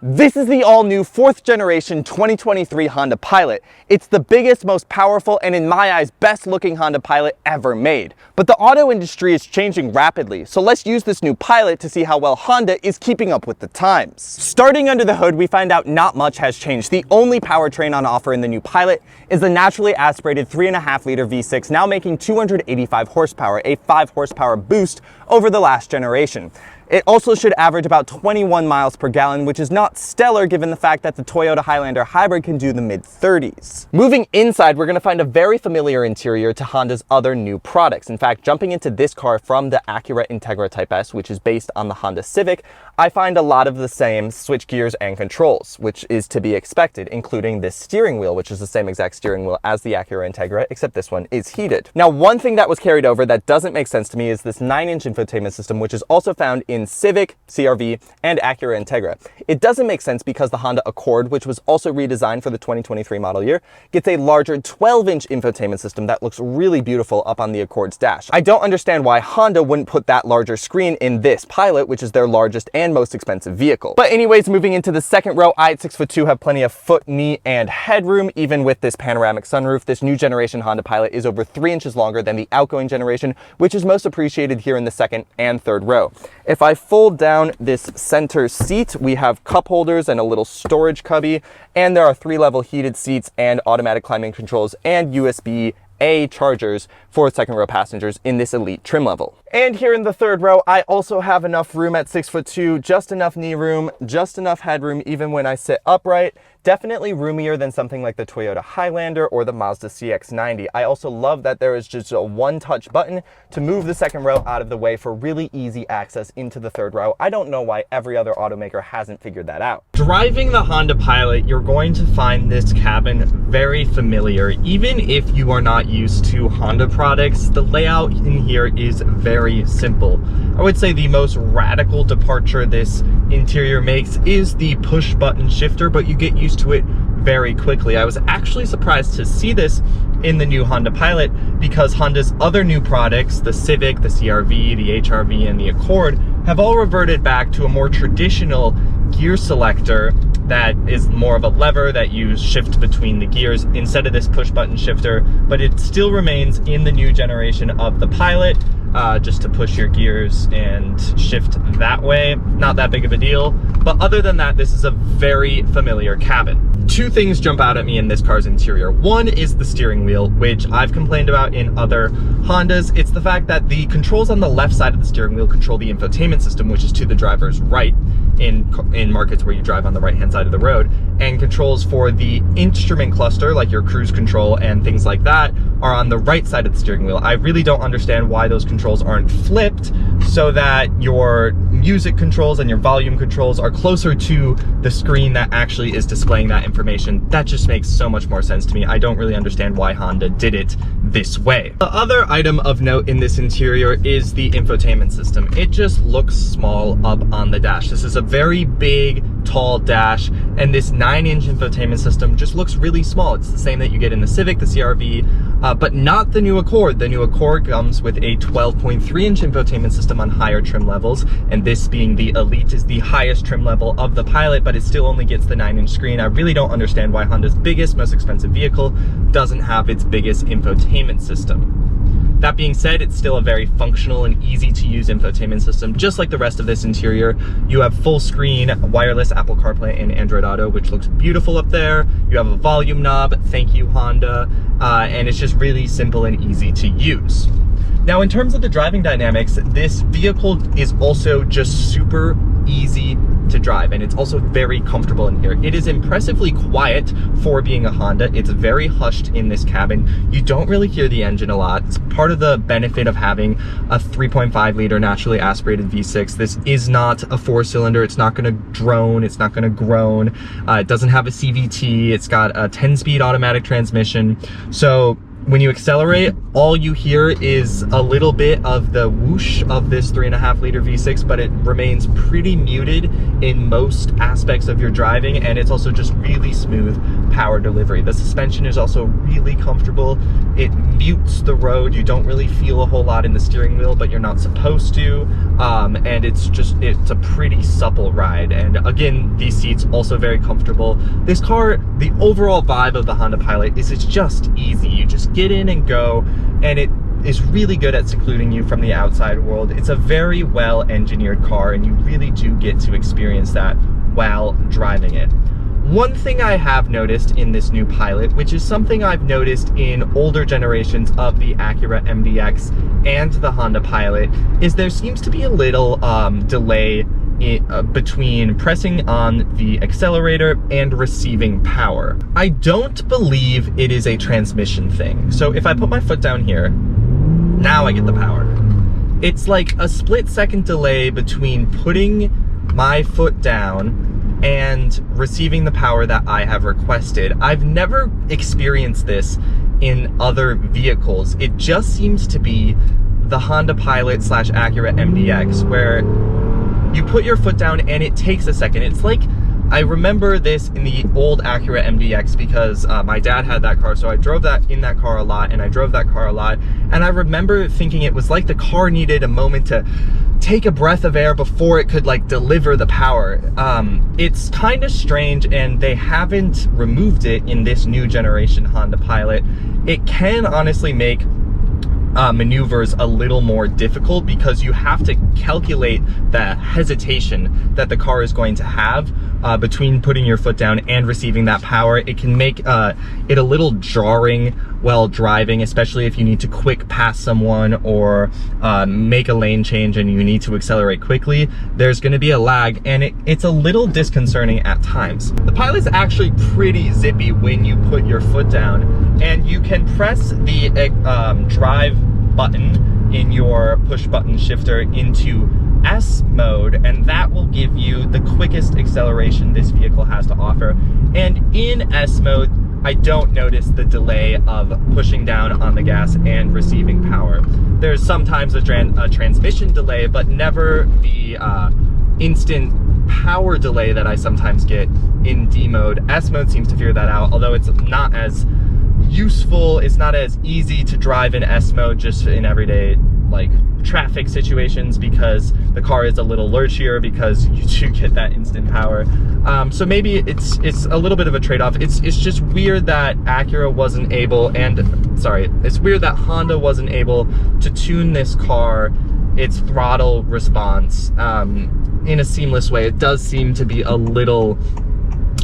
This is the all-new 4th generation 2023 Honda Pilot. It's the biggest, most powerful, and in my eyes, best-looking Honda Pilot ever made. But the auto industry is changing rapidly, so let's use this new Pilot to see how well Honda is keeping up with the times. Starting under the hood, we find out not much has changed. The only powertrain on offer in the new Pilot is the naturally aspirated 3.5-liter V6, now making 285 horsepower, a 5 horsepower boost over the last generation. It also should average about 21 miles per gallon, which is not stellar given the fact that the Toyota Highlander hybrid can do the mid-30s. Moving inside, we're going to find a very familiar interior to Honda's other new products. In fact, jumping into this car from the Acura Integra Type S, which is based on the Honda Civic, I find a lot of the same switch gears and controls, which is to be expected, including this steering wheel, which is the same exact steering wheel as the Acura Integra, except this one is heated. Now, one thing that was carried over that doesn't make sense to me is this 9-inch infotainment system, which is also found in Civic, CR-V, and Acura Integra. It doesn't make sense because the Honda Accord, which was also redesigned for the 2023 model year, gets a larger 12-inch infotainment system that looks really beautiful up on the Accord's dash. I don't understand why Honda wouldn't put that larger screen in this Pilot, which is their largest and most expensive vehicle. But anyways, moving into the second row, I at 6'2" have plenty of foot, knee, and headroom. Even with this panoramic sunroof, this new generation Honda Pilot is over 3 inches longer than the outgoing generation, which is most appreciated here in the second and third row. If I fold down this center seat, we have cup holders and a little storage cubby, and there are 3-level heated seats and automatic climate controls and USB-A chargers for second row passengers in this elite trim level. And here in the third row, I also have enough room at 6'2", just enough knee room, just enough headroom even when I sit upright. Definitely roomier than something like the Toyota Highlander or the Mazda CX-90. I also love that there is just a one-touch button to move the second row out of the way for really easy access into the third row. I don't know why every other automaker hasn't figured that out. Driving the Honda Pilot, you're going to find this cabin very familiar. Even if you are not used to Honda products, the layout in here is very simple. I would say the most radical departure this interior makes is the push button shifter, but you get used to it very quickly. I was actually surprised to see this in the new Honda Pilot because Honda's other new products, the Civic, the CR-V, the HR-V, and the Accord, have all reverted back to a more traditional gear selector that is more of a lever that you shift between the gears instead of this push button shifter, but it still remains in the new generation of the Pilot, just to push your gears and shift that way. Not that big of a deal, but other than that, this is a very familiar cabin. Two things jump out at me in this car's interior. One is the steering wheel, which I've complained about in other Hondas. It's the fact that the controls on the left side of the steering wheel control the infotainment system, which is to the driver's right in markets where you drive on the right-hand side of the road, and controls for the instrument cluster, like your cruise control and things like that, are on the right side of the steering wheel. I really don't understand why those controls aren't flipped so that your music controls and your volume controls are closer to the screen that actually is displaying that information. That just makes so much more sense to me. I don't really understand why Honda did it this way. The other item of note in this interior is the infotainment system. It just looks small up on the dash. This is a very big, tall dash, and this 9-inch infotainment system just looks really small. It's the same that you get in the Civic, the CR-V, but not the new Accord. The new Accord comes with a 12.3-inch infotainment system on higher trim levels, and this being the Elite is the highest trim level of the Pilot, but it still only gets the 9-inch screen. I really don't understand why Honda's biggest, most expensive vehicle doesn't have its biggest infotainment system. That being said, it's still a very functional and easy to use infotainment system, just like the rest of this interior. You have full screen, wireless Apple CarPlay and Android Auto, which looks beautiful up there. You have a volume knob, thank you Honda, and it's just really simple and easy to use. Now, in terms of the driving dynamics, this vehicle is also just super easy to drive, and it's also very comfortable in here. It is impressively quiet for being a Honda. It's very hushed in this cabin. You don't really hear the engine a lot. It's part of the benefit of having a 3.5-liter naturally aspirated V6. This is not a 4-cylinder. It's not going to drone. It's not going to groan. It doesn't have a CVT. It's got a 10-speed automatic transmission. So when you accelerate, all you hear is a little bit of the whoosh of this 3.5-liter V6, but it remains pretty muted in most aspects of your driving, and it's also just really smooth power delivery. The suspension is also really comfortable. It mutes the road. You don't really feel a whole lot in the steering wheel, but you're not supposed to. and it's a pretty supple ride. And again, these seats also very comfortable. This car, the overall vibe of the Honda Pilot is it's just easy. You just get in and go, and it is really good at secluding you from the outside world. It's a very well engineered car, and you really do get to experience that while driving it. One thing I have noticed in this new Pilot, which is something I've noticed in older generations of the Acura MDX and the Honda Pilot, is there seems to be a little delay between pressing on the accelerator and receiving power. I don't believe it is a transmission thing. So if I put my foot down here, now I get the power. It's like a split-second delay between putting my foot down and receiving the power that I have requested. I've never experienced this in other vehicles. It just seems to be the Honda Pilot / Acura MDX, where you put your foot down and it takes a second. It's like, I remember this in the old Acura MDX because my dad had that car, so I drove that in that car a lot, and I drove that car a lot, and I remember thinking it was like the car needed a moment to take a breath of air before it could like deliver the power. It's kind of strange, and they haven't removed it in this new generation Honda Pilot. It can honestly make maneuvers a little more difficult because you have to calculate the hesitation that the car is going to have between putting your foot down and receiving that power. It can make it a little jarring while driving, especially if you need to quick pass someone or make a lane change and you need to accelerate quickly. There's going to be a lag, and it's a little disconcerting at times. The Pilot's actually pretty zippy when you put your foot down, and you can press the drive button in your push button shifter into S mode, and that will give you the quickest acceleration this vehicle has to offer. And in S mode, I don't notice the delay of pushing down on the gas and receiving power. There's sometimes a transmission delay, but never the instant power delay that I sometimes get in D mode. S mode seems to figure that out, although it's not as useful. It's not as easy to drive in S mode just in everyday like traffic situations, because the car is a little lurchier because you do get that instant power. So maybe it's a little bit of a trade-off. It's just weird that Acura wasn't able, it's weird that Honda wasn't able to tune this car, its throttle response, in a seamless way. It does seem to be a little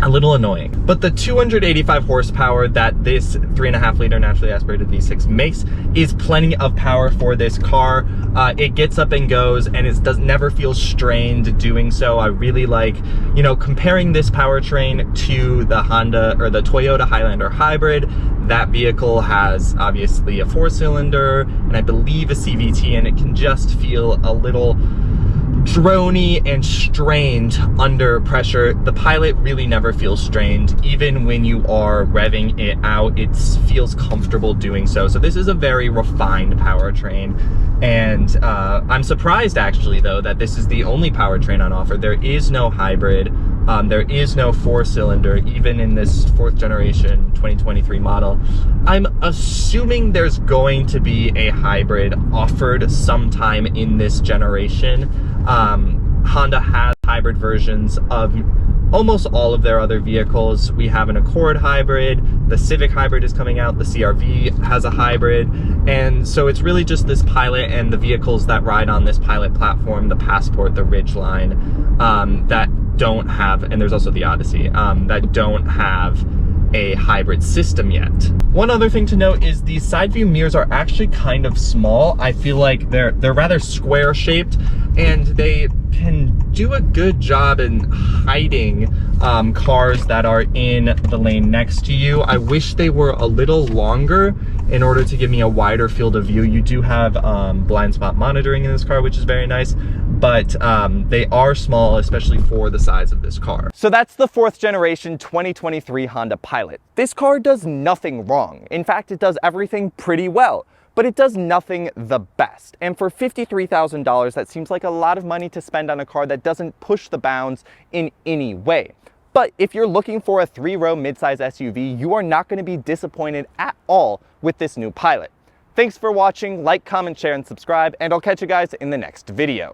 annoying. But the 285 horsepower that this 3.5 liter naturally aspirated V6 makes is plenty of power for this car. It gets up and goes, and it never feel strained doing so. I really like, comparing this powertrain to the Honda or the Toyota Highlander hybrid. That vehicle has obviously a 4-cylinder and I believe a CVT, and it can just feel a little drony and strained under pressure. The Pilot really never feels strained. Even when you are revving it out, it feels comfortable doing so. So this is a very refined powertrain, and I'm surprised actually though that this is the only powertrain on offer. There is no hybrid, there is no 4-cylinder even in this 4th generation 2023 model. I'm assuming there's going to be a hybrid offered sometime in this generation. Honda has hybrid versions of almost all of their other vehicles. We have an Accord hybrid, the Civic hybrid is coming out, the CR-V has a hybrid, and so it's really just this Pilot and the vehicles that ride on this Pilot platform, the Passport, the Ridgeline, that don't have, and there's also the Odyssey, that don't have a hybrid system yet. One other thing to note is these side view mirrors are actually kind of small. I feel like they're rather square shaped, and they can do a good job in hiding cars that are in the lane next to you. I wish they were a little longer in order to give me a wider field of view. You do have blind spot monitoring in this car, which is very nice, but they are small, especially for the size of this car. So that's the 4th generation 2023 Honda Pilot. This car does nothing wrong. In fact, it does everything pretty well, but it does nothing the best. And for $53,000, that seems like a lot of money to spend on a car that doesn't push the bounds in any way. But if you're looking for a 3-row midsize SUV, you are not going to be disappointed at all with this new Pilot. Thanks for watching. Like, comment, share, and subscribe, and I'll catch you guys in the next video.